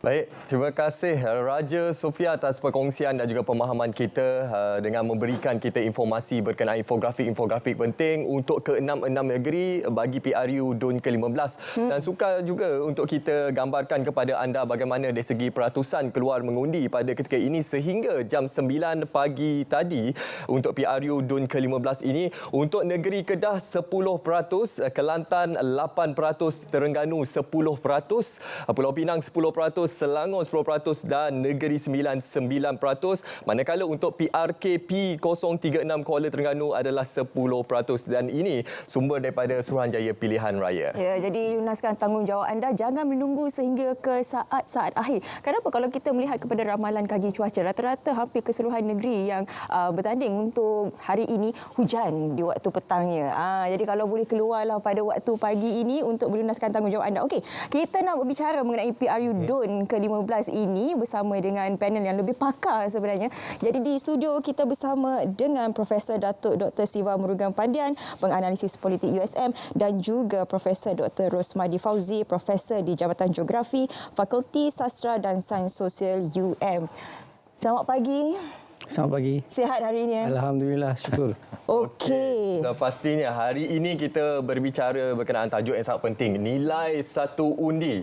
Baik, terima kasih Raja Sofia atas perkongsian dan juga pemahaman kita dengan memberikan kita informasi berkenaan infografik-infografik penting untuk ke-66 negeri bagi PRU DUN ke-15. Dan suka juga untuk kita gambarkan kepada anda bagaimana dari segi peratusan keluar mengundi pada ketika ini sehingga jam 9 pagi tadi untuk PRU DUN ke-15 ini. Untuk negeri Kedah 10%, Kelantan 8%, Terengganu 10%, Pulau Pinang 10%, Selangor 10% dan Negeri Sembilan 9%. Manakala untuk PRKP 036 Kuala Terengganu adalah 10% dan ini sumber daripada Suruhanjaya Pilihan Raya. Ya, jadi lunaskan tanggungjawab anda, jangan menunggu sehingga ke saat-saat akhir. Kenapa kalau kita melihat kepada ramalan kaki cuaca, rata-rata hampir keseluruhan negeri yang bertanding untuk hari ini hujan di waktu petangnya. Jadi kalau boleh keluarlah pada waktu pagi ini untuk melunaskan tanggungjawab anda. Okey, kita nak berbicara mengenai PRU DUN ke-15 ini bersama dengan panel yang lebih pakar sebenarnya. Jadi di studio kita bersama dengan Profesor Datuk Dr. Siva Murugan Pandian, penganalisis politik USM, dan juga Profesor Dr. Rosmadi Fauzi, Profesor di Jabatan Geografi, Fakulti Sastra dan Sains Sosial UM. Selamat pagi. Selamat pagi. Sihat hari ini? Alhamdulillah, syukur. Okey. Dan pastinya hari ini kita berbicara berkenaan tajuk yang sangat penting, nilai satu undi.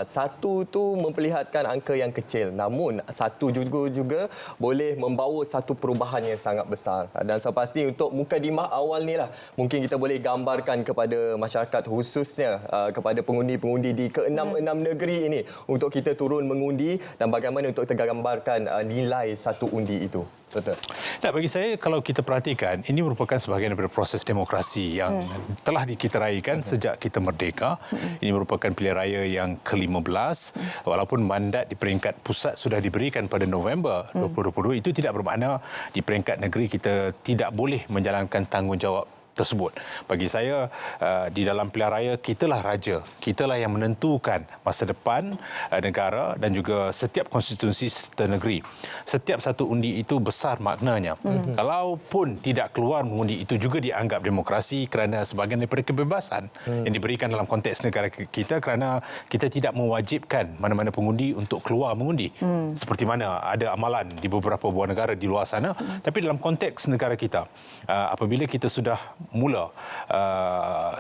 Satu tu memperlihatkan angka yang kecil, namun satu juga boleh membawa satu perubahan yang sangat besar. Dan sepasti untuk mukadimah awal ni lah, mungkin kita boleh gambarkan kepada masyarakat khususnya kepada pengundi-pengundi di ke-66 negeri ini untuk kita turun mengundi dan bagaimana untuk tergambarkan nilai satu undi itu. Betul. Nah, bagi saya kalau kita perhatikan ini merupakan sebahagian daripada proses demokrasi yang telah kita raikan sejak kita merdeka. Ini merupakan pilihan raya yang ke-15 walaupun mandat di peringkat pusat sudah diberikan pada November 2022, itu tidak bermakna di peringkat negeri kita tidak boleh menjalankan tanggungjawab tersebut. Bagi saya, di dalam pilihan raya, kitalah raja. Kitalah yang menentukan masa depan negara dan juga setiap konstitusi serta negeri. Setiap satu undi itu besar maknanya. Kalaupun tidak keluar mengundi, itu juga dianggap demokrasi kerana sebahagian daripada kebebasan yang diberikan dalam konteks negara kita kerana kita tidak mewajibkan mana-mana pengundi untuk keluar mengundi. Seperti mana ada amalan di beberapa buah negara di luar sana. Tapi dalam konteks negara kita, apabila kita sudah mula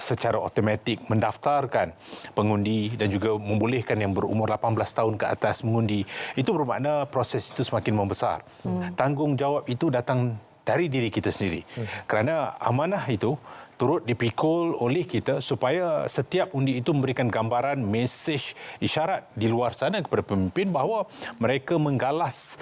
secara automatik mendaftarkan pengundi dan juga membolehkan yang berumur 18 tahun ke atas mengundi, itu bermakna proses itu semakin membesar. Tanggungjawab itu datang dari diri kita sendiri. Kerana amanah itu turut dipikul oleh kita supaya setiap undi itu memberikan gambaran, mesej, isyarat di luar sana kepada pemimpin bahawa mereka menggalas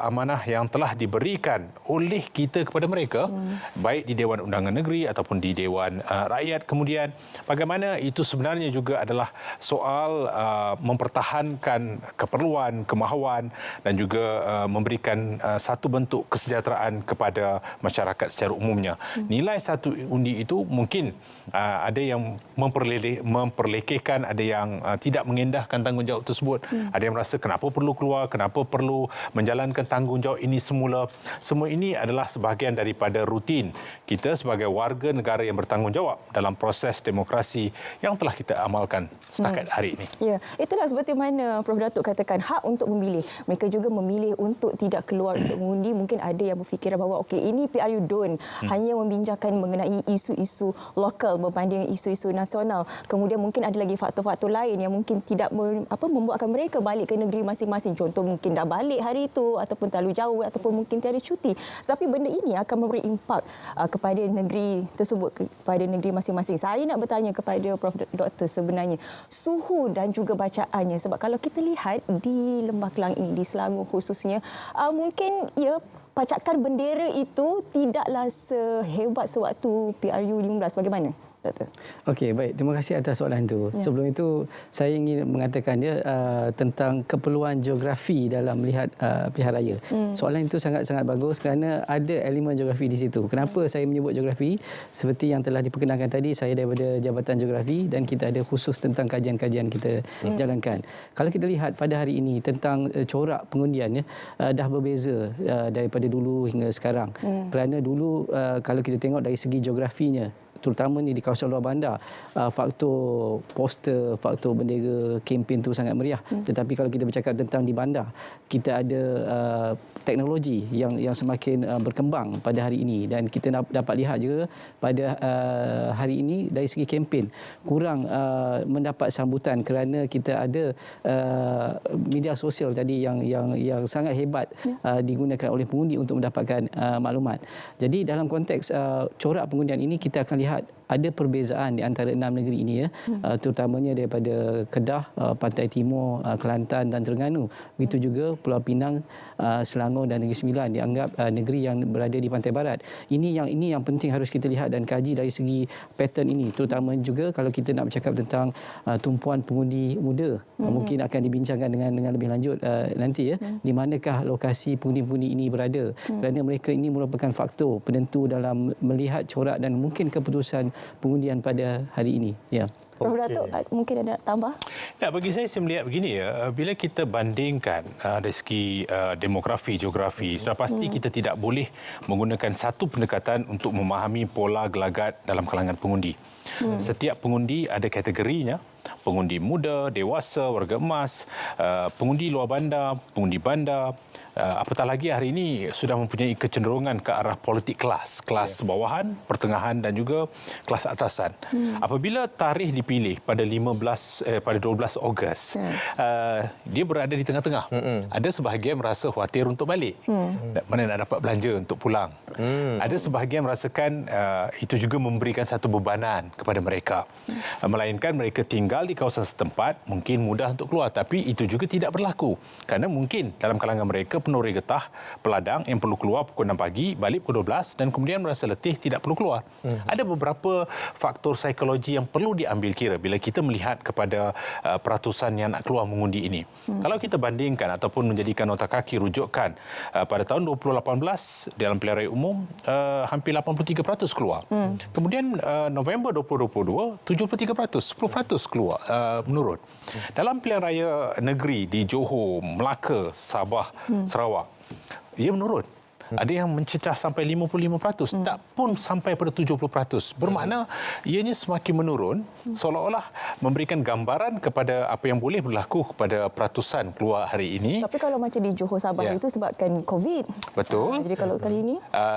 amanah yang telah diberikan oleh kita kepada mereka, baik di Dewan Undangan Negeri ataupun di Dewan Rakyat kemudian. Bagaimana itu sebenarnya juga adalah soal mempertahankan keperluan, kemahuan dan juga memberikan satu bentuk kesejahteraan kepada masyarakat secara umumnya. Nilai satu undi itu mungkin ada yang memperlekehkan, ada yang tidak mengendahkan tanggungjawab tersebut. Ada yang merasa kenapa perlu keluar, kenapa perlu menjalankan tanggungjawab ini semula. Semua ini adalah sebahagian daripada rutin kita sebagai warga negara yang bertanggungjawab dalam proses demokrasi yang telah kita amalkan setakat hari ini. Ya, itulah seperti mana Prof. Datuk katakan, hak untuk memilih. Mereka juga memilih untuk tidak keluar untuk mengundi. Mungkin ada yang berfikir bahawa okey, ini PRU DUN hanya membincangkan mengenai isu-isu lokal berbanding isu-isu nasional. Kemudian mungkin ada lagi faktor-faktor lain yang mungkin tidak membuatkan mereka balik ke negeri masing-masing. Contoh mungkin dah balik hari itu ataupun terlalu jauh ataupun mungkin tiada cuti. Tapi benda ini akan memberi impak kepada negeri tersebut, kepada negeri masing-masing. Saya nak bertanya kepada Prof. Doktor sebenarnya suhu dan juga bacaannya, sebab kalau kita lihat di Lembah Kelang ini, di Selangor khususnya, mungkin ya pacakan bendera itu tidaklah sehebat sewaktu PRU 15. Bagaimana, Doktor? Okey, baik. Terima kasih atas soalan itu. Ya. Sebelum itu, saya ingin mengatakan tentang keperluan geografi dalam melihat pilihan raya. Soalan itu sangat-sangat bagus kerana ada elemen geografi di situ. Kenapa saya menyebut geografi? Seperti yang telah diperkenalkan tadi, saya daripada Jabatan Geografi dan kita ada khusus tentang kajian-kajian kita jalankan. Kalau kita lihat pada hari ini tentang corak pengundian, dah berbeza daripada dulu hingga sekarang. Kerana dulu kalau kita tengok dari segi geografinya, terutamanya di kawasan luar bandar, faktor poster, faktor bendera, kempen tu sangat meriah. Tetapi kalau kita bercakap tentang di bandar, kita ada teknologi yang semakin berkembang pada hari ini, dan kita dapat lihat juga pada hari ini dari segi kempen kurang mendapat sambutan kerana kita ada media sosial tadi yang sangat hebat digunakan oleh pengundi untuk mendapatkan maklumat. Jadi dalam konteks corak pengundian ini kita akan lihat ada perbezaan di antara 6 negeri ini, terutamanya daripada Kedah, Pantai Timur, Kelantan dan Terengganu. Begitu juga Pulau Pinang, Selangor dan Negeri Sembilan dianggap negeri yang berada di pantai barat. Ini yang penting harus kita lihat dan kaji dari segi pattern ini, terutama juga kalau kita nak bercakap tentang tumpuan pengundi muda. Mungkin akan dibincangkan dengan lebih lanjut nanti, di manakah lokasi pengundi-pengundi ini berada, kerana mereka ini merupakan faktor penentu dalam melihat corak dan mungkin keputusan pengundian pada hari ini. Ya. Prof. Datuk mungkin ada nak tambah? Ya, bagi saya melihat begini ya, bila kita bandingkan dari segi demografi, geografi, sudah pasti kita tidak boleh menggunakan satu pendekatan untuk memahami pola gelagat dalam kalangan pengundi. Setiap pengundi ada kategorinya. Pengundi muda, dewasa, warga emas, pengundi luar bandar, pengundi bandar. Apatah lagi hari ini sudah mempunyai kecenderungan ke arah politik kelas bawahan, pertengahan dan juga kelas atasan. Apabila tarikh dipilih pada 12 Ogos, dia berada di tengah-tengah. Ada sebahagian merasa khawatir untuk balik. Mana nak dapat belanja untuk pulang. Ada sebahagian merasakan itu juga memberikan satu bebanan kepada mereka. Melainkan mereka tinggal di kawasan setempat, mungkin mudah untuk keluar, tapi itu juga tidak berlaku. Kerana mungkin dalam kalangan mereka penuri getah, peladang yang perlu keluar pukul 6 pagi, balik pukul 12 dan kemudian merasa letih tidak perlu keluar. Ada beberapa faktor psikologi yang perlu diambil kira bila kita melihat kepada peratusan yang nak keluar mengundi ini. Kalau kita bandingkan ataupun menjadikan nota kaki rujukan pada tahun 2018 dalam pilihan raya umum hampir 83% keluar. Kemudian November 2022 73%, 10% keluar menurun. Dalam pilihan raya negeri di Johor, Melaka, Sabah, Sarawak, ia menurun. Ada yang mencecah sampai 55%, tak pun sampai pada 70%. Bermakna ianya semakin menurun, seolah-olah memberikan gambaran kepada apa yang boleh berlaku kepada peratusan keluar hari ini. Tapi kalau macam di Johor Sabah itu sebabkan COVID. Betul. Jadi kalau kali ini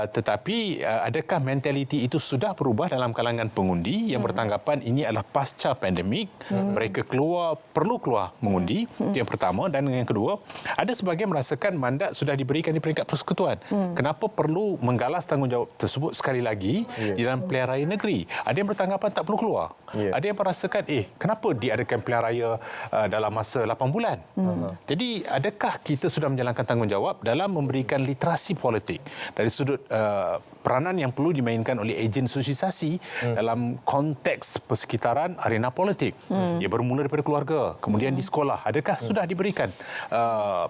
tetapi adakah mentaliti itu sudah berubah dalam kalangan pengundi yang bertanggapan ini adalah pasca pandemik, mereka perlu keluar mengundi. Itu yang pertama. Dan yang kedua, ada sebahagian merasakan mandat sudah diberikan di peringkat persekutuan. Kenapa perlu menggalas tanggungjawab tersebut sekali lagi di dalam pilihan raya negeri? Ada yang bertanggapan tak perlu keluar. Ada yang merasakan, kenapa diadakan pilihan raya dalam masa 8 bulan? Jadi, adakah kita sudah menjalankan tanggungjawab dalam memberikan literasi politik dari sudut peranan yang perlu dimainkan oleh ejen sosialisasi dalam konteks persekitaran arena politik? Ia bermula daripada keluarga, kemudian di sekolah. Adakah sudah diberikan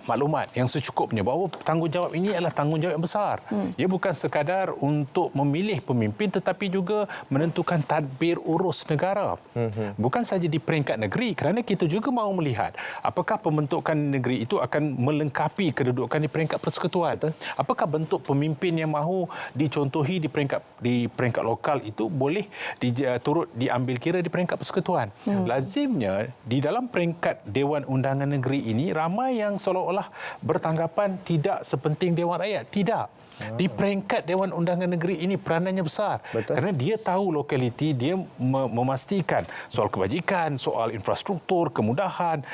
maklumat yang secukupnya bahawa tanggungjawab ini adalah tanggungjawab yang besar. Ia bukan sekadar untuk memilih pemimpin tetapi juga menentukan tadbir urus negara. Bukan saja di peringkat negeri, kerana kita juga mahu melihat apakah pembentukan negeri itu akan melengkapi kedudukan di peringkat persekutuan. Apakah bentuk pemimpin yang mahu dicontohi di peringkat lokal itu boleh turut diambil kira di peringkat persekutuan. Lazimnya di dalam peringkat Dewan Undangan Negeri ini ramai yang seolah-olah bertanggapan tidak sepenting Dewan Rakyat. Tidak. Di peringkat Dewan Undangan Negeri ini peranannya besar. Betul. Kerana dia tahu lokaliti, dia memastikan soal kebajikan, soal infrastruktur, kemudahan,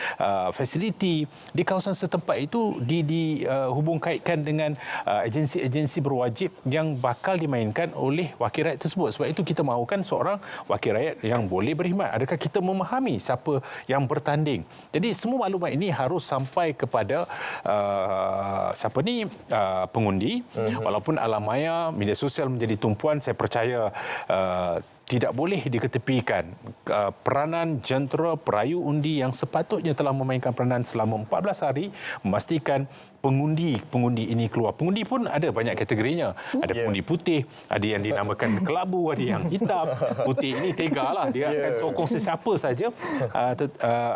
fasiliti di kawasan setempat itu dihubung kaitkan dengan agensi-agensi berwajib yang bakal dimainkan oleh wakil rakyat tersebut. Sebab itu kita mahukan seorang wakil rakyat yang boleh berkhidmat. Adakah kita memahami siapa yang bertanding? Jadi semua maklumat ini harus sampai kepada pengundi. Walaupun alam maya, media sosial menjadi tumpuan, saya percaya tidak boleh diketepikan peranan jentera perayu undi yang sepatutnya telah memainkan peranan selama 14 hari memastikan pengundi ini keluar. Pengundi pun ada banyak kategorinya. Ada pengundi putih, ada yang dinamakan kelabu, ada yang hitam. Putih ini tegalah, dia akan sokong sesiapa saja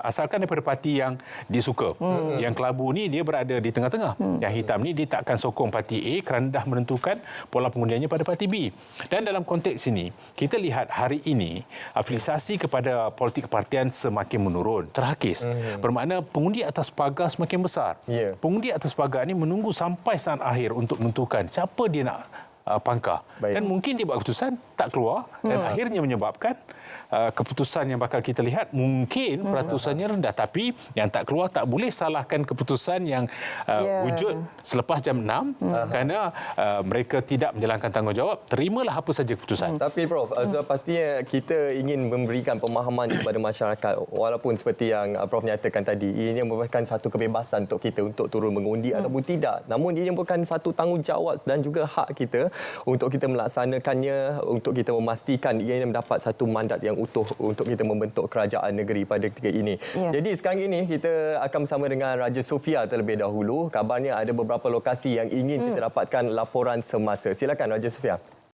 asalkan daripada parti yang disuka. Yang kelabu ni dia berada di tengah-tengah. Yang hitam ni dia tak akan sokong parti A kerana dah menentukan pola pengundiannya pada parti B. Dan dalam konteks ini, kita lihat lihat hari ini afiliasi kepada politik kepartian semakin menurun, terhakis. Bermakna pengundi atas pagar semakin besar. Ya. Pengundi atas pagar ini menunggu sampai saat akhir untuk menentukan siapa dia nak pangkah. Baik. Dan mungkin dia buat keputusan tak keluar dan akhirnya menyebabkan keputusan yang bakal kita lihat mungkin peratusannya rendah, tapi yang tak keluar tak boleh salahkan keputusan yang wujud selepas jam 6 kerana mereka tidak menjalankan tanggungjawab. Terimalah apa saja keputusan. Tapi Prof, pastinya kita ingin memberikan pemahaman kepada masyarakat, walaupun seperti yang Prof nyatakan tadi, ini merupakan satu kebebasan untuk kita untuk turun mengundi ataupun tidak. Namun ini merupakan satu tanggungjawab dan juga hak kita untuk kita melaksanakannya, untuk kita memastikan ia mendapat satu mandat yang utuh untuk kita membentuk kerajaan negeri pada ketika ini. Jadi sekarang ini kita akan bersama dengan Raja Sofia terlebih dahulu. Kabarnya ada beberapa lokasi yang ingin kita dapatkan laporan semasa. Silakan Raja Sofia.